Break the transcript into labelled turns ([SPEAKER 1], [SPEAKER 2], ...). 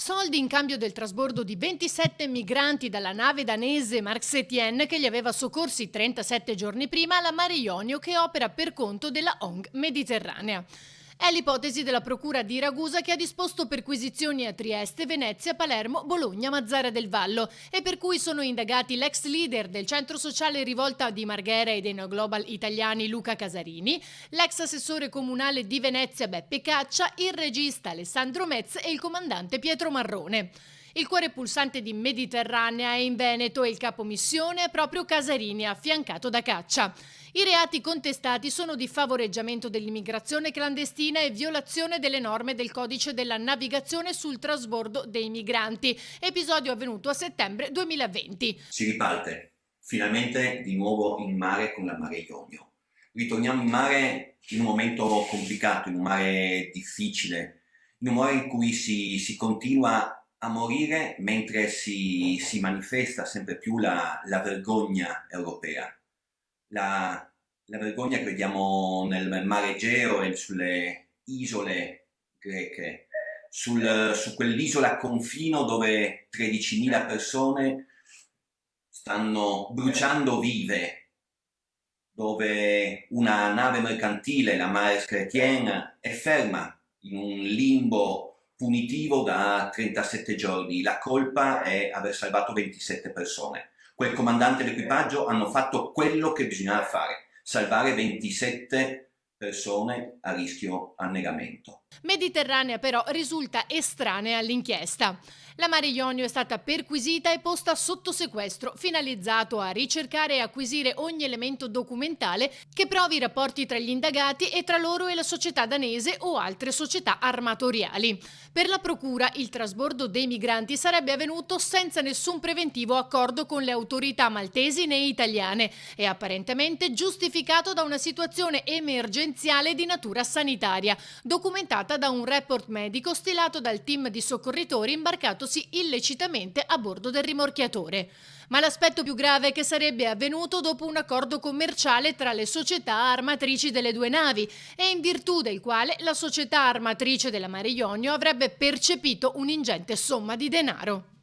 [SPEAKER 1] Soldi in cambio del trasbordo di 27 migranti dalla nave danese Marx Etienne che li aveva soccorsi 37 giorni prima alla Mare Ionio, che opera per conto della ONG Mediterranea. È l'ipotesi della Procura di Ragusa, che ha disposto perquisizioni a Trieste, Venezia, Palermo, Bologna, Mazzara del Vallo, e per cui sono indagati l'ex leader del centro sociale Rivolta di Marghera e dei No Global italiani Luca Casarini, l'ex assessore comunale di Venezia Beppe Caccia, il regista Alessandro Metz e il comandante Pietro Marrone. Il cuore pulsante di Mediterranea è in Veneto e il capo missione è proprio Casarini, affiancato da Caccia. I reati contestati sono di favoreggiamento dell'immigrazione clandestina e violazione delle norme del codice della navigazione sul trasbordo dei migranti, episodio avvenuto a settembre 2020.
[SPEAKER 2] Si riparte finalmente di nuovo in mare con la Mare Ionio. Ritorniamo in mare in un momento complicato, in un mare difficile, in un mare in cui si continua a morire mentre si manifesta sempre più la vergogna europea. La vergogna che vediamo nel mare Egeo e sulle isole greche, su quell'isola a confino dove 13.000 persone stanno bruciando vive, dove una nave mercantile, la Maersk Etienne, è ferma in un limbo punitivo da 37 giorni. La colpa è aver salvato 27 persone. Quel comandante d'equipaggio hanno fatto quello che bisognava fare: salvare 27 persone a rischio annegamento.
[SPEAKER 1] Mediterranea però risulta estranea all'inchiesta. La Mare Ionio è stata perquisita e posta sotto sequestro, finalizzato a ricercare e acquisire ogni elemento documentale che provi i rapporti tra gli indagati e tra loro e la società danese o altre società armatoriali. Per la procura, il trasbordo dei migranti sarebbe avvenuto senza nessun preventivo accordo con le autorità maltesi né italiane e apparentemente giustificato da una situazione emergenziale di natura sanitaria, documentata da un report medico stilato dal team di soccorritori imbarcatosi illecitamente a bordo del rimorchiatore. Ma l'aspetto più grave è che sarebbe avvenuto dopo un accordo commerciale tra le società armatrici delle due navi e in virtù del quale la società armatrice della Mare Ionio avrebbe percepito un'ingente somma di denaro.